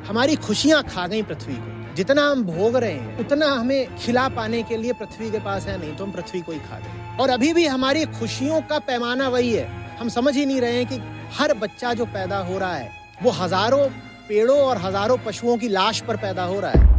हमारी खुशियां खा गई पृथ्वी को। जितना हम भोग रहे हैं उतना हमें खिला पाने के लिए पृथ्वी के पास है नहीं, तो हम पृथ्वी को ही खा गए। और अभी भी हमारी खुशियों का पैमाना वही है। हम समझ ही नहीं रहे हैं कि हर बच्चा जो पैदा हो रहा है वो हजारों पेड़ों और हजारों पशुओं की लाश पर पैदा हो रहा है।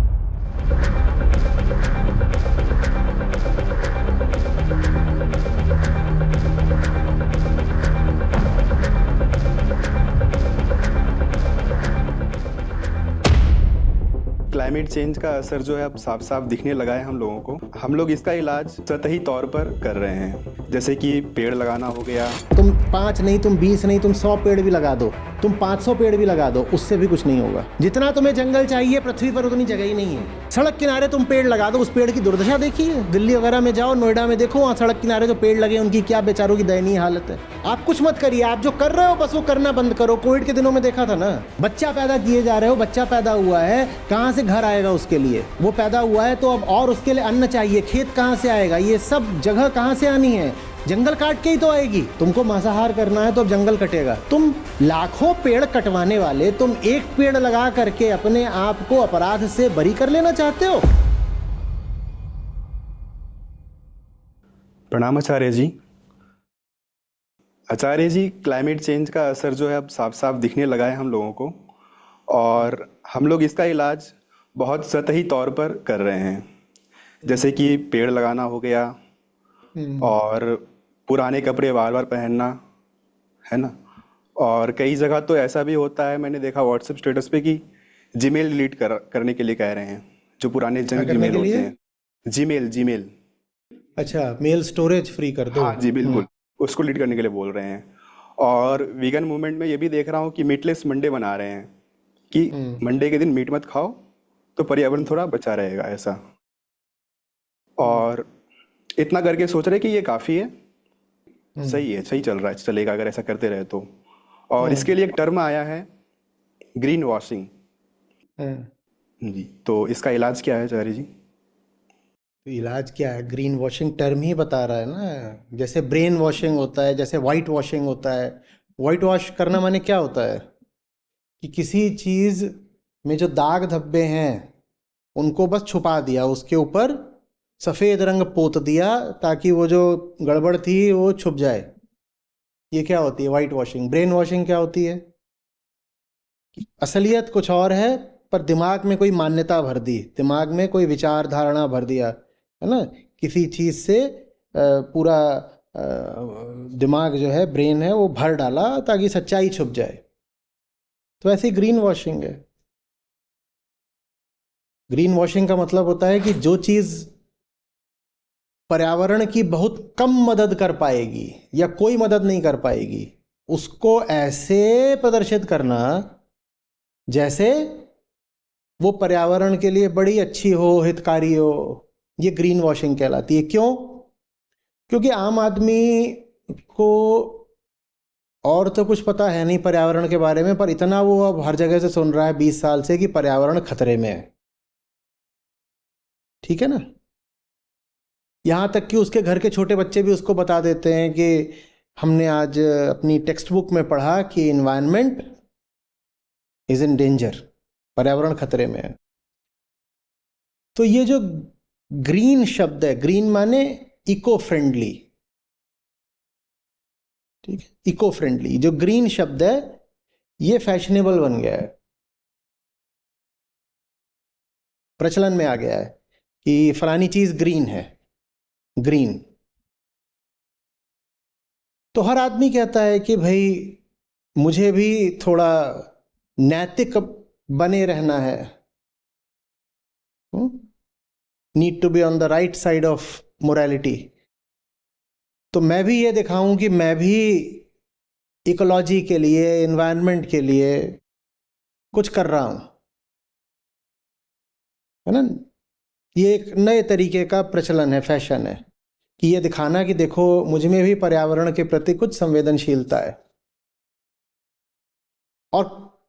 क्लाइमेट चेंज का असर जो है अब साफ साफ दिखने लगा है हम लोगों को। हम लोग इसका इलाज सतही तौर पर कर रहे हैं, जैसे कि पेड़ लगाना हो गया। तुम 5 नहीं, तुम 20 नहीं, तुम 100 पेड़ भी लगा दो, तुम 500 पेड़ भी लगा दो, उससे भी कुछ नहीं होगा। जितना तुम्हें जंगल चाहिए पृथ्वी पर उतनी जगह ही नहीं है। सड़क किनारे तुम पेड़ लगा दो, उस पेड़ की दुर्दशा देखिए। दिल्ली वगैरह में जाओ, नोएडा में देखो, वहाँ सड़क किनारे जो पेड़ लगे उनकी क्या बेचारों की दयनीय हालत है। आप कुछ मत करिए, आप जो कर रहे हो बस वो करना बंद करो। कोविड के दिनों में देखा था ना, बच्चा पैदा किए जा रहे हो, बच्चा पैदा हुआ है, कहाँ से घर आएगा उसके लिए? वो पैदा हुआ है तो अब और उसके लिए अन्न चाहिए, खेत कहाँ से आएगा? ये सब जगह कहाँ से आनी है? जंगल काट के ही तो आएगी। तुमको मांसाहार करना है तो अब जंगल कटेगा। तुम लाखों पेड़ कटवाने वाले, तुम एक पेड़ लगा करके अपने आप को अपराध से बरी कर लेना चाहते हो। प्रणाम आचार्य जी। आचार्य जी, क्लाइमेट चेंज का असर जो है अब साफ साफ दिखने लगा है हम लोगों को, और हम लोग इसका इलाज बहुत सतही तौर पर कर रहे हैं, जैसे कि पेड़ लगाना हो गया और पुराने कपड़े बार बार पहनना, है ना। और कई जगह तो ऐसा भी होता है, मैंने देखा व्हाट्सएप स्टेटस पे, कि जीमेल डिलीट करने के लिए कह रहे हैं, जो पुराने जंक जीमेल होते हैं। जीमेल। अच्छा, मेल स्टोरेज फ्री कर दो। हाँ जी, बिल्कुल, उसको डिलीट करने के लिए बोल रहे हैं। और वीगन मूवमेंट में ये भी देख रहा हूँ कि मीटलेस मंडे बना रहे हैं, कि मंडे के दिन मीट मत खाओ तो पर्यावरण थोड़ा बचा रहेगा, ऐसा। और इतना करके सोच रहे कि ये काफ़ी है, सही है, सही चल रहा है, चलेगा अगर ऐसा करते रहे तो। और इसके लिए एक टर्म आया है, ग्रीन वॉशिंग जी। तो इसका इलाज क्या है आचार्य जी? तो इलाज क्या है? ग्रीन वॉशिंग टर्म ही बता रहा है ना। जैसे ब्रेन वॉशिंग होता है, जैसे वाइट वॉशिंग होता है। वाइट वॉश करना माने क्या होता है कि किसी चीज़ में जो दाग धब्बे हैं उनको बस छुपा दिया, उसके ऊपर सफ़ेद रंग पोत दिया ताकि वो जो गड़बड़ थी वो छुप जाए। ये क्या होती है? White washing. ब्रेन वॉशिंग क्या होती है? असलियत कुछ और है पर दिमाग में कोई मान्यता भर दी, दिमाग में कोई विचार धारणा भर दिया, है ना। किसी चीज़ से पूरा दिमाग जो है, ब्रेन है, वो भर डाला ताकि सच्चाई छुप जाए। तो ऐसी ग्रीन वॉशिंग है। ग्रीन वॉशिंग का मतलब होता है कि जो चीज़ पर्यावरण की बहुत कम मदद कर पाएगी या कोई मदद नहीं कर पाएगी, उसको ऐसे प्रदर्शित करना जैसे वो पर्यावरण के लिए बड़ी अच्छी हो, हितकारी हो। ये ग्रीन वॉशिंग कहलाती है। क्यों? क्योंकि आम आदमी को और तो कुछ पता है नहीं पर्यावरण के बारे में, पर इतना वो अब हर जगह से सुन रहा है 20 साल से कि पर्यावरण खतरे में है। ठीक है ना। यहाँ तक कि उसके घर के छोटे बच्चे भी उसको बता देते हैं कि हमने आज अपनी टेक्स्ट बुक में पढ़ा कि इन्वायरमेंट इज इन डेंजर, पर्यावरण खतरे में है। तो ये जो ग्रीन शब्द है, ग्रीन माने इको फ्रेंडली, ठीक है। इको फ्रेंडली जो ग्रीन शब्द है ये फैशनेबल बन गया है, प्रचलन में आ गया है कि फलानी चीज ग्रीन है। ग्रीन तो हर आदमी कहता है कि भाई मुझे भी थोड़ा नैतिक बने रहना है, need to be on the right side of morality. तो मैं भी ये दिखाऊं कि मैं भी इकोलॉजी के लिए, एनवायरनमेंट के लिए कुछ कर रहा हूं, है ना। ये एक नए तरीके का प्रचलन है, फैशन है, कि ये दिखाना कि देखो मुझ में भी पर्यावरण के प्रति कुछ संवेदनशीलता है। और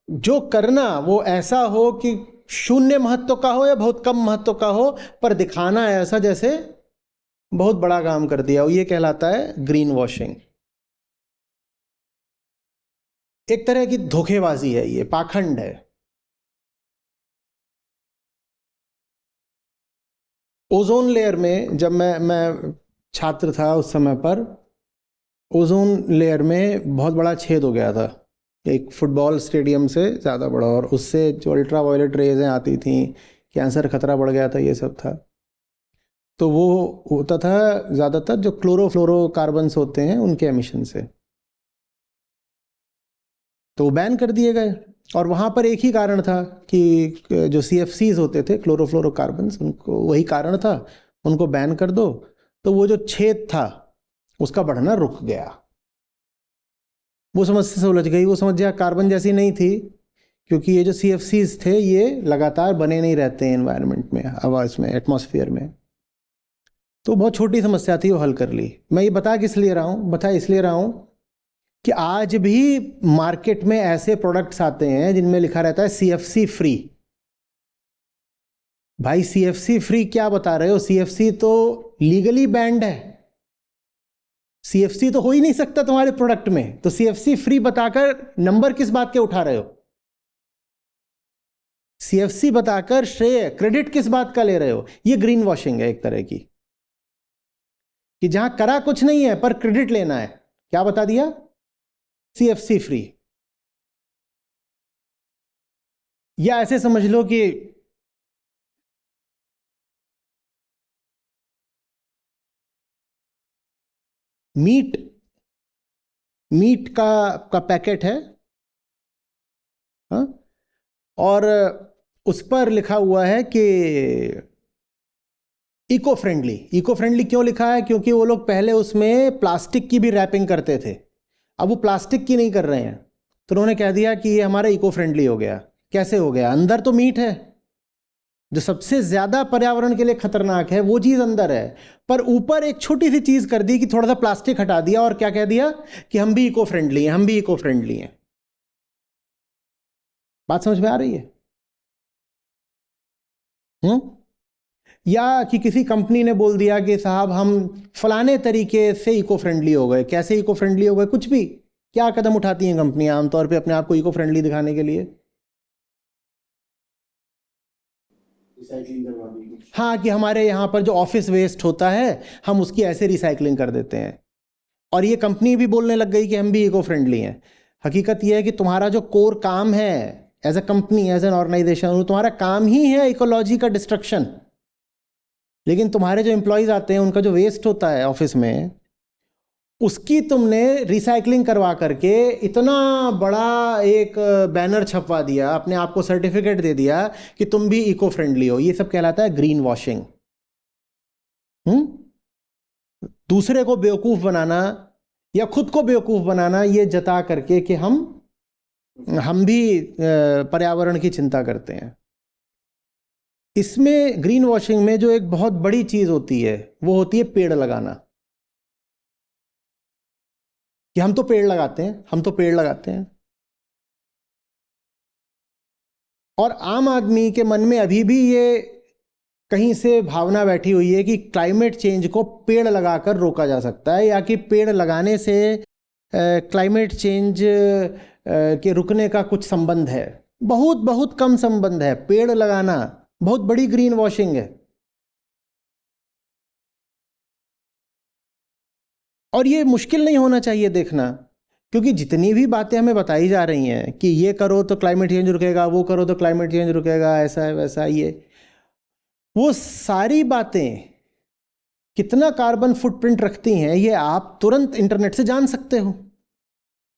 जो करना वो ऐसा हो कि शून्य महत्व का हो या बहुत कम महत्व का हो, पर दिखाना ऐसा जैसे बहुत बड़ा काम कर दिया, ये कहलाता है ग्रीन वॉशिंग। एक तरह की धोखेबाजी है, ये पाखंड है। ओजोन लेयर में जब मैं छात्र था उस समय पर, ओजोन लेयर में बहुत बड़ा छेद हो गया था, एक फुटबॉल स्टेडियम से ज़्यादा बड़ा, और उससे जो अल्ट्रा वायलेट रेज़ें आती थी, कैंसर खतरा बढ़ गया था, ये सब था। तो वो होता था ज़्यादातर जो क्लोरोफ्लोरोकार्बन्स होते हैं उनके एमिशन से, तो वो बैन कर दिए गए। और वहाँ पर एक ही कारण था कि जो CFCs होते थे, क्लोरोफ्लोरोकार्बन्स, उनको वही कारण था, उनको बैन कर दो, तो वो जो छेद था उसका बढ़ना रुक गया। वो समस्या सुलझ गई। वो समस्या कार्बन जैसी नहीं थी, क्योंकि ये जो CFCs थे ये लगातार बने नहीं रहते हैं एनवायरनमेंट में, आवाज़ में, एटमॉस्फेयर में। तो बहुत छोटी समस्या थी, वो हल कर ली। मैं ये बता इसलिए रहा हूँ कि आज भी मार्केट में ऐसे प्रोडक्ट्स आते हैं जिनमें लिखा रहता है CFC फ्री। भाई CFC फ्री क्या बता रहे हो? CFC तो लीगली बैंड है, CFC तो हो ही नहीं सकता तुम्हारे प्रोडक्ट में, तो CFC फ्री बताकर नंबर किस बात के उठा रहे हो? CFC बताकर श्रेय, क्रेडिट किस बात का ले रहे हो? ये ग्रीन वॉशिंग है एक तरह की, कि जहां करा कुछ नहीं है पर क्रेडिट लेना है। क्या बता दिया? CFC free. या ऐसे समझ लो कि मीट का पैकेट है, हाँ? और उस पर लिखा हुआ है कि इको फ्रेंडली क्यों लिखा है? क्योंकि वो लोग पहले उसमें प्लास्टिक की भी रैपिंग करते थे, अब वो प्लास्टिक की नहीं कर रहे हैं, तो उन्होंने कह दिया कि ये हमारा इको फ्रेंडली हो गया। कैसे हो गया? अंदर तो मीट है, जो सबसे ज्यादा पर्यावरण के लिए खतरनाक है वो चीज अंदर है, पर ऊपर एक छोटी सी चीज कर दी कि थोड़ा सा प्लास्टिक हटा दिया, और क्या कह दिया कि हम भी इको फ्रेंडली हैं। बात समझ में आ रही है? या कि किसी कंपनी ने बोल दिया कि साहब हम फलाने तरीके से इको फ्रेंडली हो गए। कैसे इको फ्रेंडली हो गए? कुछ भी। क्या कदम उठाती हैं कंपनियां आमतौर पे अपने आप को इको फ्रेंडली दिखाने के लिए? हाँ, कि हमारे यहाँ पर जो ऑफिस वेस्ट होता है हम उसकी ऐसे रिसाइकलिंग कर देते हैं, और ये कंपनी भी बोलने लग गई कि हम भी इको फ्रेंडली हैं। हकीकत यह है कि तुम्हारा जो कोर काम है as a company, as an organisation, तुम्हारा काम ही है इकोलॉजी का डिस्ट्रक्शन। लेकिन तुम्हारे जो एम्प्लॉयज आते हैं उनका जो वेस्ट होता है ऑफिस में, उसकी तुमने रिसाइकलिंग करवा करके इतना बड़ा एक बैनर छपवा दिया, अपने आप को सर्टिफिकेट दे दिया कि तुम भी इको फ्रेंडली हो। ये सब कहलाता है ग्रीन वॉशिंग। दूसरे को बेवकूफ बनाना या खुद को बेवकूफ बनाना, ये जता करके कि हम भी पर्यावरण की चिंता करते हैं। इसमें ग्रीन वॉशिंग में जो एक बहुत बड़ी चीज होती है वो होती है पेड़ लगाना, कि हम तो पेड़ लगाते हैं। और आम आदमी के मन में अभी भी ये कहीं से भावना बैठी हुई है कि क्लाइमेट चेंज को पेड़ लगाकर रोका जा सकता है, या कि पेड़ लगाने से क्लाइमेट चेंज के रुकने का कुछ संबंध है। बहुत बहुत कम संबंध है। पेड़ लगाना बहुत बड़ी ग्रीन वॉशिंग है। और ये मुश्किल नहीं होना चाहिए देखना, क्योंकि जितनी भी बातें हमें बताई जा रही हैं कि ये करो तो क्लाइमेट चेंज रुकेगा, वो करो तो क्लाइमेट चेंज रुकेगा, ऐसा है वैसा है, ये वो सारी बातें कितना कार्बन फुटप्रिंट रखती हैं ये आप तुरंत इंटरनेट से जान सकते हो।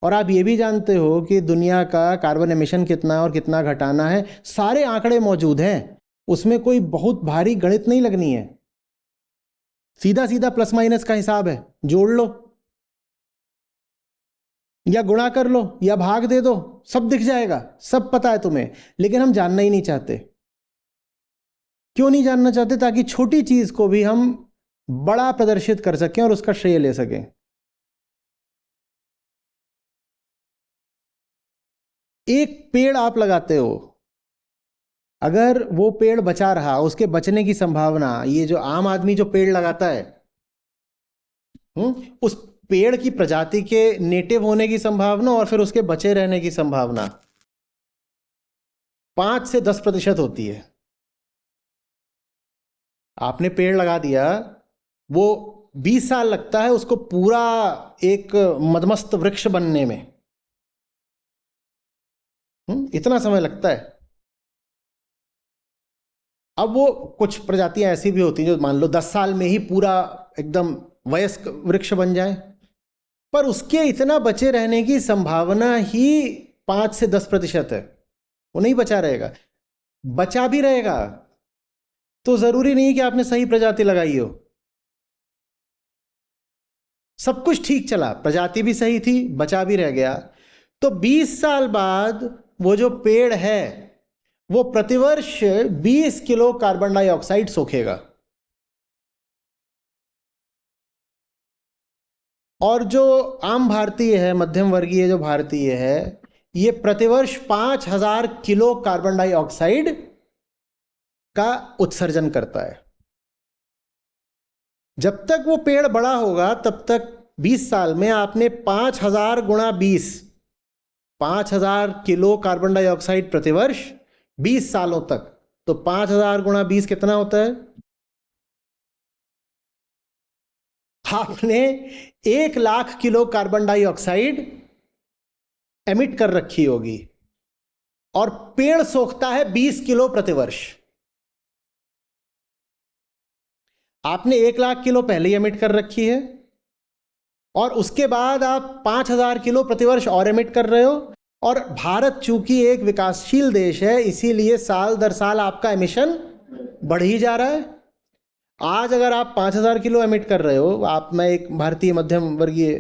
और आप ये भी जानते हो कि दुनिया का कार्बन एमिशन कितना है और कितना घटाना है, सारे आंकड़े मौजूद हैं। उसमें कोई बहुत भारी गणित नहीं लगनी है, सीधा सीधा प्लस माइनस का हिसाब है, जोड़ लो या गुणा कर लो या भाग दे दो, सब दिख जाएगा, सब पता है तुम्हें। लेकिन हम जानना ही नहीं चाहते। क्यों नहीं जानना चाहते? ताकि छोटी चीज को भी हम बड़ा प्रदर्शित कर सकें और उसका श्रेय ले सकें। एक पेड़ आप लगाते हो, अगर वो पेड़ बचा रहा, उसके बचने की संभावना, ये जो आम आदमी जो पेड़ लगाता है, उस पेड़ की प्रजाति के नेटिव होने की संभावना और फिर उसके बचे रहने की संभावना 5 से 10% होती है। आपने पेड़ लगा दिया, वो 20 साल लगता है उसको पूरा एक मदमस्त वृक्ष बनने में। इतना समय लगता है। अब वो कुछ प्रजातियां ऐसी भी होती हैं जो मान लो 10 साल में ही पूरा एकदम वयस्क वृक्ष बन जाए, पर उसके इतना बचे रहने की संभावना ही 5 से 10% है। वो नहीं बचा रहेगा। बचा भी रहेगा तो जरूरी नहीं कि आपने सही प्रजाति लगाई हो। सब कुछ ठीक चला, प्रजाति भी सही थी, बचा भी रह गया, तो 20 साल बाद वो जो पेड़ है वो प्रतिवर्ष 20 किलो कार्बन डाइऑक्साइड सोखेगा। और जो आम भारतीय है, मध्यम वर्गीय जो भारतीय है, ये प्रतिवर्ष 5000 किलो कार्बन डाइऑक्साइड का उत्सर्जन करता है। जब तक वो पेड़ बड़ा होगा तब तक 20 साल में आपने 5000 गुणा 20, 5000 किलो कार्बन डाइऑक्साइड प्रतिवर्ष 20 सालों तक। तो 5000 गुणा 20 कितना होता है? आपने 1 lakh kilo carbon dioxide emit कर रखी होगी और पेड़ सोखता है 20 किलो प्रतिवर्ष। आपने 1 लाख किलो पहले ही एमिट कर रखी है और उसके बाद आप 5000 किलो प्रतिवर्ष और एमिट कर रहे हो। और भारत चूंकि एक विकासशील देश है, इसीलिए साल दर साल आपका एमिशन बढ़ ही जा रहा है। आज अगर आप 5000 किलो एमिट कर रहे हो, मैं एक भारतीय मध्यम वर्गीय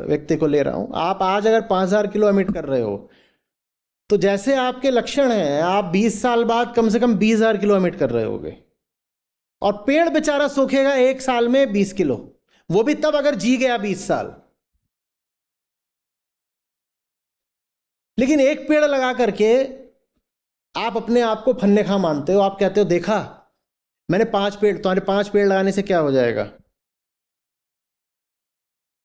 व्यक्ति को ले रहा हूं, आप आज अगर 5000 किलो एमिट कर रहे हो तो जैसे आपके लक्षण हैं, आप 20 साल बाद कम से कम 20,000 किलो एमिट कर रहे होगे। और पेड़ बेचारा सूखेगा 1 साल में 20 किलो, वो भी तब अगर जी गया 20 साल। लेकिन एक पेड़ लगा करके आप अपने आप को फन्ने खा मानते हो। आप कहते हो देखा मैंने 5 पेड़, तुम्हारे 5 पेड़ लगाने से क्या हो जाएगा?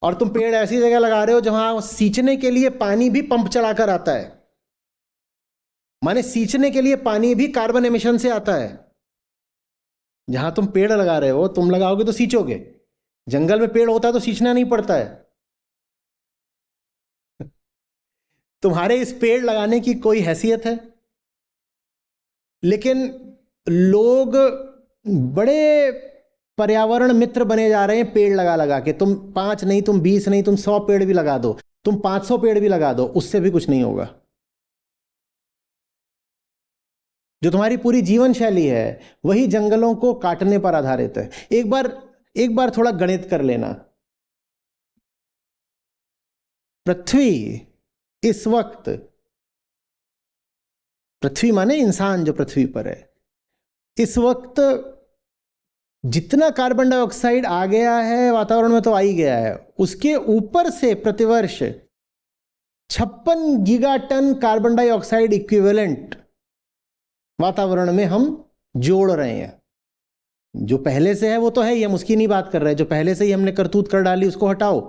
और तुम पेड़ ऐसी जगह लगा रहे हो जहां सींचने के लिए पानी भी पंप चलाकर आता है। माने सींचने के लिए पानी भी कार्बन एमिशन से आता है। जहां तुम पेड़ लगा रहे हो, तुम लगाओगे तो सींचोगे, जंगल में पेड़ होता है तो सींचना नहीं पड़ता है। तुम्हारे इस पेड़ लगाने की कोई हैसियत है? लेकिन लोग बड़े पर्यावरण मित्र बने जा रहे हैं पेड़ लगा लगा के। तुम 5 नहीं, तुम 20 नहीं, तुम 100 पेड़ भी लगा दो, तुम 500 पेड़ भी लगा दो, उससे भी कुछ नहीं होगा। जो तुम्हारी पूरी जीवन शैली है वही जंगलों को काटने पर आधारित है। एक बार थोड़ा गणित कर लेना। पृथ्वी इस वक्त, पृथ्वी माने इंसान जो पृथ्वी पर है, इस वक्त जितना कार्बन डाइऑक्साइड आ गया है वातावरण में तो आ ही गया है, उसके ऊपर से प्रतिवर्ष 56 गीगाटन कार्बन डाइऑक्साइड इक्विवेलेंट वातावरण में हम जोड़ रहे हैं। जो पहले से है वो तो है ही, हम उसकी नहीं बात कर रहे हैं। जो पहले से ही हमने करतूत कर डाली उसको हटाओ।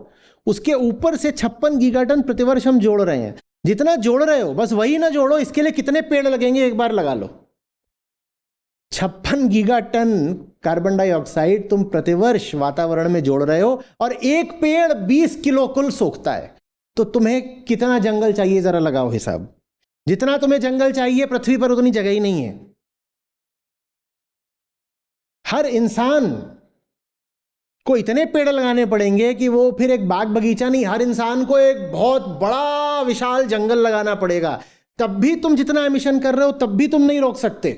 उसके ऊपर से 56 गीगाटन प्रतिवर्ष हम जोड़ रहे हैं। जितना जोड़ रहे हो बस वही ना जोड़ो। इसके लिए कितने पेड़ लगेंगे एक बार लगा लो। 56 गीगाटन कार्बन डाइऑक्साइड तुम प्रतिवर्ष वातावरण में जोड़ रहे हो और एक पेड़ 20 किलो कुल सोखता है। तो तुम्हें कितना जंगल चाहिए जरा लगाओ हिसाब। जितना तुम्हें जंगल चाहिए पृथ्वी पर उतनी जगह ही नहीं है। हर इंसान को इतने पेड़ लगाने पड़ेंगे कि वो फिर एक बाग बगीचा नहीं, हर इंसान को एक बहुत बड़ा विशाल जंगल लगाना पड़ेगा। तब भी तुम जितना एमिशन कर रहे हो तब भी तुम नहीं रोक सकते।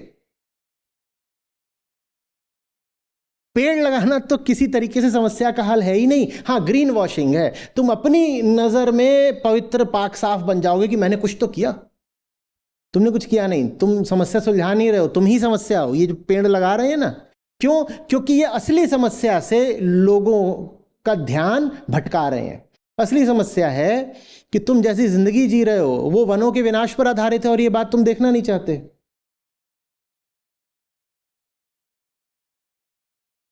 पेड़ लगाना तो किसी तरीके से समस्या का हल है ही नहीं। हाँ, ग्रीन वॉशिंग है। तुम अपनी नजर में पवित्र पाक साफ बन जाओगे कि मैंने कुछ तो किया। तुमने कुछ किया नहीं, तुम समस्या सुलझा नहीं रहे हो, तुम ही समस्या हो। ये जो पेड़ लगा रहे हैं ना, क्यों? क्योंकि ये असली समस्या से लोगों का ध्यान भटका रहे हैं। असली समस्या है कि तुम जैसी जिंदगी जी रहे हो वो वनों के विनाश पर आधारित है और ये बात तुम देखना नहीं चाहते।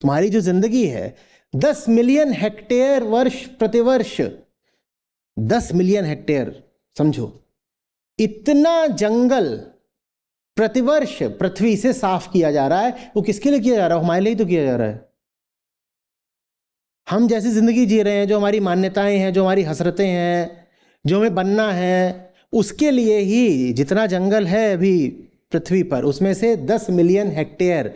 तुम्हारी जो जिंदगी है 10 मिलियन हेक्टेयर वर्ष प्रतिवर्ष, 10 मिलियन हेक्टेयर समझो, इतना जंगल प्रतिवर्ष पृथ्वी से साफ किया जा रहा है। वो किसके लिए किया जा रहा है? हमारे लिए ही तो किया जा रहा है। हम जैसी जिंदगी जी रहे हैं, जो हमारी मान्यताएं हैं, जो हमारी हसरतें हैं, जो हमें बनना है, उसके लिए ही जितना जंगल है अभी पृथ्वी पर, उसमें से 10 मिलियन हेक्टेयर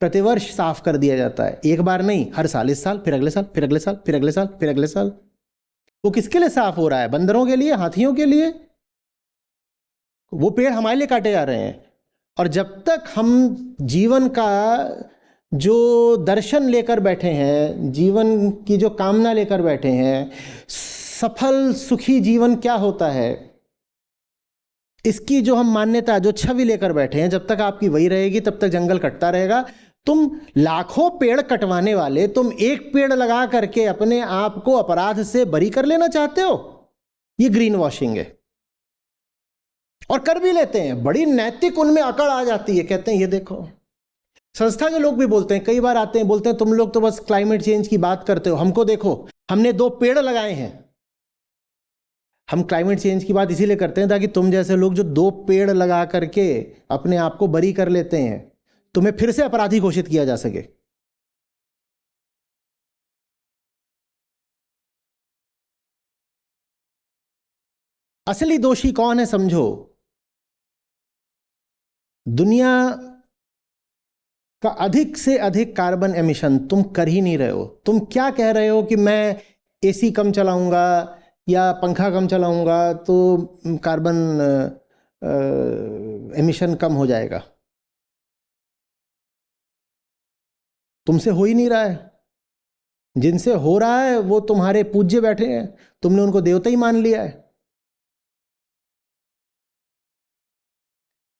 प्रतिवर्ष साफ कर दिया जाता है। एक बार नहीं, हर साल, इस साल, फिर अगले साल, फिर अगले साल, फिर अगले साल, फिर अगले साल। वो किसके लिए साफ हो रहा है? बंदरों के लिए, हाथियों के लिए? वो पेड़ हमारे लिए काटे जा रहे हैं। और जब तक हम जीवन का जो दर्शन लेकर बैठे हैं, जीवन की जो कामना लेकर बैठे हैं, सफल सुखी जीवन क्या होता है, इसकी जो हम मान्यता, जो छवि लेकर बैठे हैं, जब तक आपकी वही रहेगी तब तक जंगल कटता रहेगा। तुम लाखों पेड़ कटवाने वाले, तुम एक पेड़ लगा करके अपने आप को अपराध से बरी कर लेना चाहते हो? ये ग्रीन वॉशिंग है। और कर भी लेते हैं, बड़ी नैतिक उनमें अकड़ आ जाती है। कहते हैं ये देखो, संस्था के लोग भी बोलते हैं, कई बार आते हैं, बोलते हैं तुम लोग तो बस क्लाइमेट चेंज की बात करते हो, हमको देखो, हमने 2 पेड़ लगाए हैं। हम क्लाइमेट चेंज की बात इसीलिए करते हैं ताकि तुम जैसे लोग जो 2 पेड़ लगा करके अपने आप को बरी कर लेते हैं, तुम्हें फिर से अपराधी घोषित किया जा सके। असली दोषी कौन है समझो? दुनिया का अधिक से अधिक कार्बन एमिशन तुम कर ही नहीं रहे हो। तुम क्या कह रहे हो कि मैं एसी कम चलाऊंगा या पंखा कम चलाऊंगा तो कार्बन एमिशन कम हो जाएगा। तुमसे हो ही नहीं रहा है। जिनसे हो रहा है वो तुम्हारे पूज्य बैठे हैं, तुमने उनको देवता ही मान लिया है।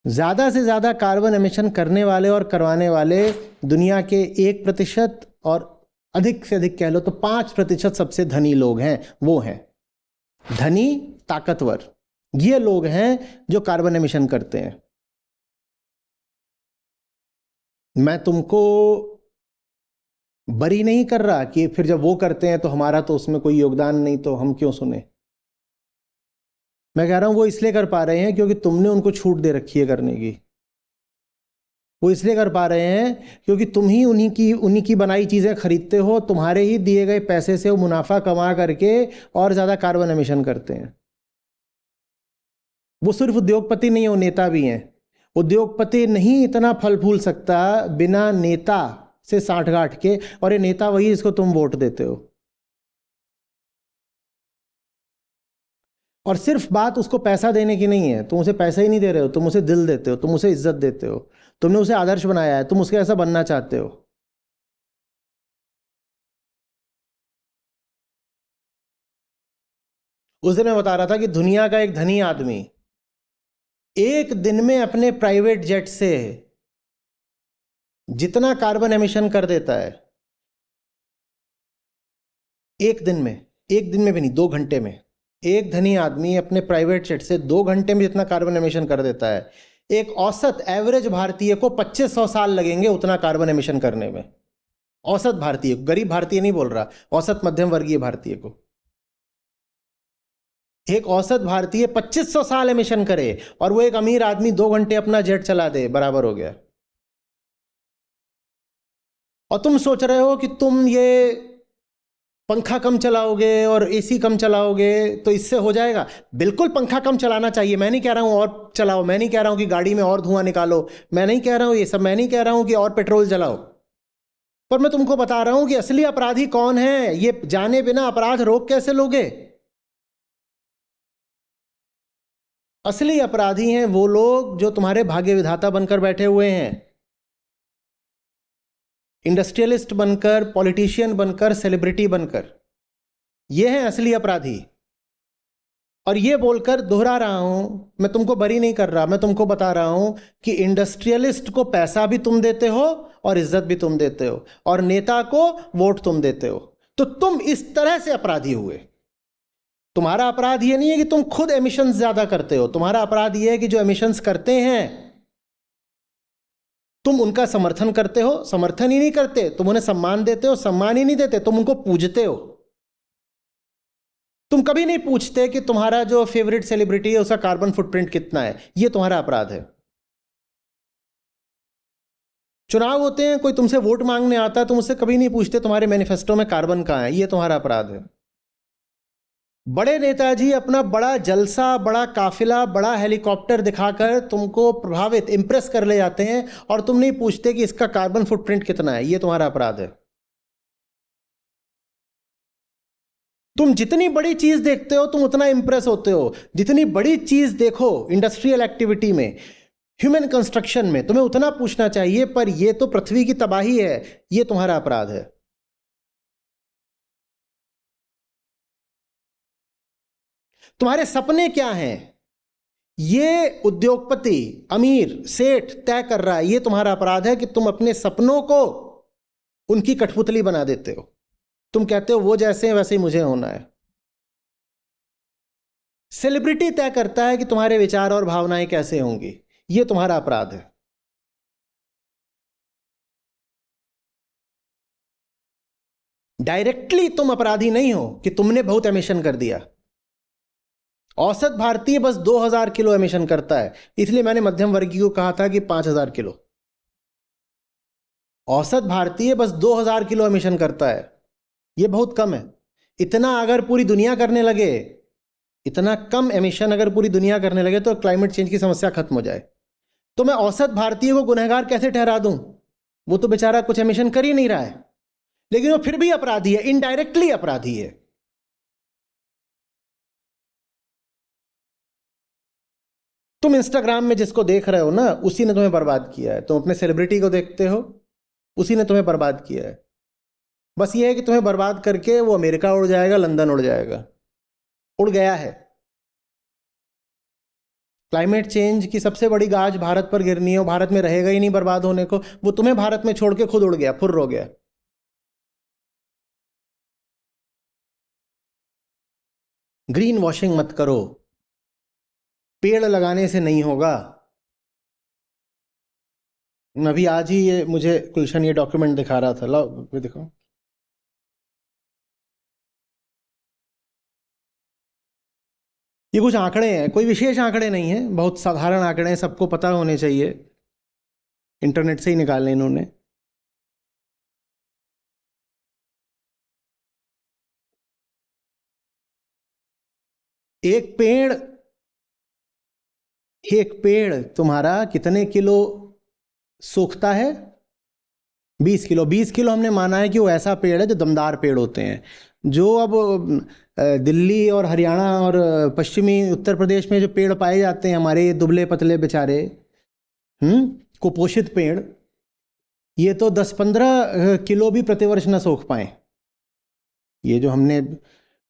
ज्यादा से ज्यादा कार्बन एमिशन करने वाले और करवाने वाले दुनिया के 1% और अधिक से अधिक कह लो तो 5% सबसे धनी लोग हैं। वो हैं धनी, ताकतवर, ये लोग हैं जो कार्बन एमिशन करते हैं। मैं तुमको बरी नहीं कर रहा कि फिर जब वो करते हैं तो हमारा तो उसमें कोई योगदान नहीं, तो हम क्यों सुने। मैं कह रहा हूं वो इसलिए कर पा रहे हैं क्योंकि तुमने उनको छूट दे रखी है करने की। वो इसलिए कर पा रहे हैं क्योंकि तुम ही उन्हीं की बनाई चीजें खरीदते हो, तुम्हारे ही दिए गए पैसे से वो मुनाफा कमा करके और ज्यादा कार्बन एमिशन करते हैं। वो सिर्फ उद्योगपति नहीं है, वो नेता भी हैं। उद्योगपति नहीं इतना फल फूल सकता बिना नेता से साठगांठ के, और ये नेता वही जिसको तुम वोट देते हो। और सिर्फ बात उसको पैसा देने की नहीं है, तुम उसे पैसा ही नहीं दे रहे हो, तुम उसे दिल देते हो, तुम उसे इज्जत देते हो, तुमने उसे आदर्श बनाया है, तुम उसके ऐसा बनना चाहते हो। उस दिन मैं बता रहा था कि दुनिया का एक धनी आदमी एक दिन में अपने प्राइवेट जेट से जितना कार्बन एमिशन कर देता है, एक दिन में भी नहीं, 2 घंटे में, एक धनी आदमी अपने प्राइवेट जेट से 2 घंटे में जितना कार्बन एमिशन कर देता है, एक औसत एवरेज भारतीय को 2500 साल लगेंगे उतना कार्बन एमिशन करने में। औसत भारतीय, गरीब भारतीय नहीं बोल रहा, औसत मध्यम वर्गीय भारतीय को। एक औसत भारतीय 2500 साल एमिशन करे और वो एक अमीर आदमी 2 घंटे अपना जेट चला दे, बराबर हो गया। और तुम सोच रहे हो कि तुम ये पंखा कम चलाओगे और एसी कम चलाओगे तो इससे हो जाएगा। बिल्कुल पंखा कम चलाना चाहिए, मैं नहीं कह रहा हूं और चलाओ, मैं नहीं कह रहा हूं कि गाड़ी में और धुआं निकालो, मैं नहीं कह रहा हूं ये सब, मैं नहीं कह रहा हूं कि और पेट्रोल जलाओ। पर मैं तुमको बता रहा हूं कि असली अपराधी कौन है, ये जाने बिना अपराध रोक कैसे लोगे। असली अपराधी हैं वो लोग जो तुम्हारे भाग्य विधाता बनकर बैठे हुए हैं, इंडस्ट्रियलिस्ट बनकर, पॉलिटिशियन बनकर, सेलिब्रिटी बनकर। ये हैं असली अपराधी। और ये बोलकर दोहरा रहा हूं, मैं तुमको बरी नहीं कर रहा, मैं तुमको बता रहा हूं कि इंडस्ट्रियलिस्ट को पैसा भी तुम देते हो और इज्जत भी तुम देते हो, और नेता को वोट तुम देते हो। तो तुम इस तरह से अपराधी हुए। तुम्हारा अपराध ये नहीं है कि तुम खुद एमिशंस ज्यादा करते हो, तुम्हारा अपराध ये है कि जो एमिशंस करते हैं तुम उनका समर्थन करते हो। समर्थन ही नहीं करते, तुम उन्हें सम्मान देते हो। सम्मान ही नहीं देते, तुम उनको पूजते हो। तुम कभी नहीं पूछते कि तुम्हारा जो फेवरेट सेलिब्रिटी है उसका कार्बन फुटप्रिंट कितना है। ये तुम्हारा अपराध है। चुनाव होते हैं, कोई तुमसे वोट मांगने आता है, तुम उससे कभी नहीं पूछते तुम्हारे मैनिफेस्टो में कार्बन कहाँ है। ये तुम्हारा अपराध है। बड़े नेताजी अपना बड़ा जलसा, बड़ा काफिला, बड़ा हेलीकॉप्टर दिखाकर तुमको प्रभावित, इंप्रेस कर ले जाते हैं और तुम नहीं पूछते कि इसका कार्बन फुटप्रिंट कितना है। ये तुम्हारा अपराध है। तुम जितनी बड़ी चीज देखते हो तुम उतना इंप्रेस होते हो। जितनी बड़ी चीज देखो इंडस्ट्रियल एक्टिविटी में, ह्यूमन कंस्ट्रक्शन में, तुम्हें उतना पूछना चाहिए, पर यह तो पृथ्वी की तबाही है। यह तुम्हारा अपराध है। तुम्हारे सपने क्या हैं, ये उद्योगपति, अमीर, सेठ तय कर रहा है। यह तुम्हारा अपराध है कि तुम अपने सपनों को उनकी कठपुतली बना देते हो। तुम कहते हो वो जैसे हैं वैसे ही मुझे होना है। सेलिब्रिटी तय करता है कि तुम्हारे विचार और भावनाएं कैसे होंगी। यह तुम्हारा अपराध है। डायरेक्टली तुम अपराधी नहीं हो कि तुमने बहुत एमिशन कर दिया। औसत भारतीय बस 2000 किलो एमिशन करता है, इसलिए मैंने मध्यम वर्गीय को कहा था कि 5000 किलो। औसत भारतीय बस 2000 किलो एमिशन करता है। यह बहुत कम है। इतना अगर पूरी दुनिया करने लगे, इतना कम एमिशन अगर पूरी दुनिया करने लगे तो क्लाइमेट चेंज की समस्या खत्म हो जाए। तो मैं औसत भारतीय को गुनहगार कैसे ठहरा दूं? वो तो बेचारा कुछ एमिशन कर ही नहीं रहा है, लेकिन वो फिर भी अपराधी है, इनडायरेक्टली अपराधी है। तुम इंस्टाग्राम में जिसको देख रहे हो ना, उसी ने तुम्हें बर्बाद किया है। तुम अपने सेलिब्रिटी को देखते हो, उसी ने तुम्हें बर्बाद किया है। बस ये है कि तुम्हें बर्बाद करके वो अमेरिका उड़ जाएगा, लंदन उड़ जाएगा, उड़ गया है। क्लाइमेट चेंज की सबसे बड़ी गाज भारत पर गिरनी है, वो भारत में रहेगा ही नहीं बर्बाद होने को। वो तुम्हें भारत में छोड़ के खुद उड़ गया, फुर्र हो गया। ग्रीन वॉशिंग मत करो, पेड़ लगाने से नहीं होगा। अभी आज ही ये मुझे गुलशन ये डॉक्यूमेंट दिखा रहा था, लो ये देखो। ये कुछ आंकड़े हैं, कोई विशेष आंकड़े नहीं है, बहुत साधारण आंकड़े हैं, सबको पता होने चाहिए। इंटरनेट से ही निकाले इन्होंने। एक पेड़ तुम्हारा कितने किलो सूखता है? 20 किलो। 20 किलो हमने माना है कि वो ऐसा पेड़ है जो दमदार पेड़ होते हैं। जो अब दिल्ली और हरियाणा और पश्चिमी उत्तर प्रदेश में जो पेड़ पाए जाते हैं, हमारे दुबले पतले बेचारे कुपोषित पेड़, ये तो 10-15 किलो भी प्रतिवर्ष न सूख पाए। ये जो हमने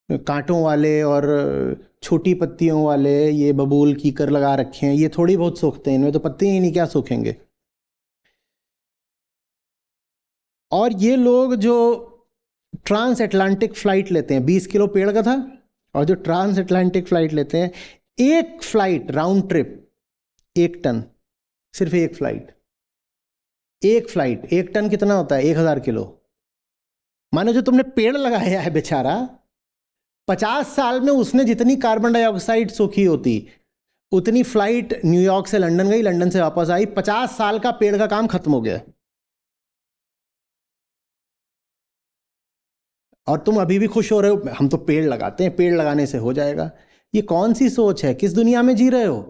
कांटों वाले और छोटी पत्तियों वाले ये बबूल कीकर लगा रखे हैं, ये थोड़ी बहुत सूखते हैं, इनमें तो पत्तियां ही नहीं, क्या सूखेंगे। और ये लोग जो ट्रांस अटलांटिक फ्लाइट लेते हैं, 20 किलो पेड़ का था, और जो ट्रांस अटलांटिक फ्लाइट लेते हैं, एक फ्लाइट राउंड ट्रिप 1 टन, सिर्फ एक फ्लाइट। 1 टन कितना होता है? 1000 किलो। मानो जो तुमने पेड़ लगाया है बेचारा, 50 साल में उसने जितनी कार्बन डाइऑक्साइड सूखी होती, उतनी फ्लाइट न्यूयॉर्क से लंदन गई, लंदन से वापस आई। 50 साल का पेड़ का काम खत्म हो गया। और तुम अभी भी खुश हो रहे हो, हम तो पेड़ लगाते हैं, पेड़ लगाने से हो जाएगा। ये कौन सी सोच है? किस दुनिया में जी रहे हो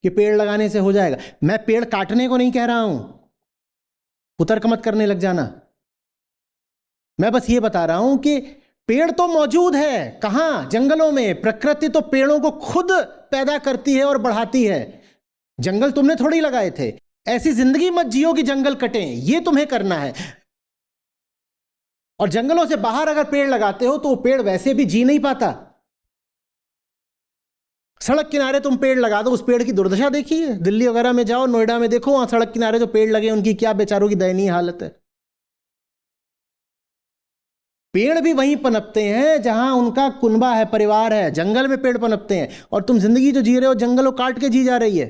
कि पेड़ लगाने से हो जाएगा? मैं पेड़ काटने को नहीं कह रहा हूं, उतर्क मत करने लग जाना। मैं बस ये बता रहा हूं कि पेड़ तो मौजूद है। कहां? जंगलों में। प्रकृति तो पेड़ों को खुद पैदा करती है और बढ़ाती है। जंगल तुमने थोड़ी लगाए थे। ऐसी जिंदगी मत जियो कि जंगल कटें, ये तुम्हें करना है। और जंगलों से बाहर अगर पेड़ लगाते हो तो वो पेड़ वैसे भी जी नहीं पाता। सड़क किनारे तुम पेड़ लगा दो, उस पेड़ की दुर्दशा देखिए। दिल्ली वगैरह में जाओ, नोएडा में देखो, वहां सड़क किनारे जो पेड़ लगे उनकी क्या बेचारों की दयनीय हालत है। पेड़ भी वहीं पनपते हैं जहां उनका कुनबा है, परिवार है। जंगल में पेड़ पनपते हैं, और तुम जिंदगी जो जी रहे हो जंगलों काट के जी जा रही है।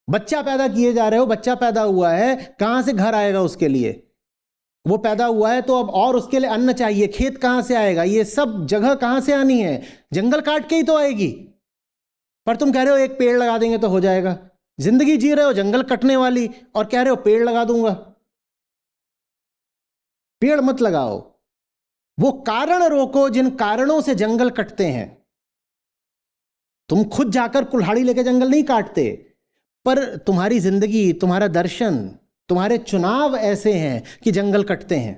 बच्चा पैदा किए जा रहे हो, बच्चा पैदा हुआ है, कहां से घर आएगा उसके लिए? वो पैदा हुआ है तो अब और उसके लिए अन्न चाहिए, खेत कहां से आएगा? ये सब जगह कहां से आनी है? जंगल काट के ही तो आएगी। पर तुम कह रहे हो एक पेड़ लगा देंगे तो हो जाएगा। जिंदगी जी रहे हो जंगल कटने वाली और कह रहे हो पेड़ लगा दूंगा। पेड़ मत लगाओ, वो कारण रोको जिन कारणों से जंगल कटते हैं। तुम खुद जाकर कुल्हाड़ी लेके जंगल नहीं काटते, पर तुम्हारी जिंदगी, तुम्हारा दर्शन, तुम्हारे चुनाव ऐसे हैं कि जंगल कटते हैं।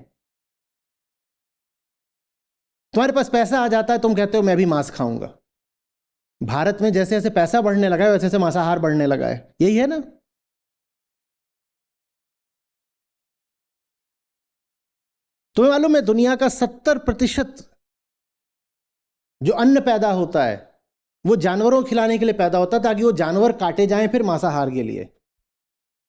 तुम्हारे पास पैसा आ जाता है, तुम कहते हो मैं भी मांस खाऊंगा। भारत में जैसे जैसे पैसा बढ़ने लगा है वैसे वैसे मांसाहार बढ़ने लगा है, यही है ना। तुम्हें मालूम है दुनिया का 70% जो अन्न पैदा होता है वो जानवरों को खिलाने के लिए पैदा होता है, ताकि वो जानवर काटे जाएं फिर मांसाहार के लिए।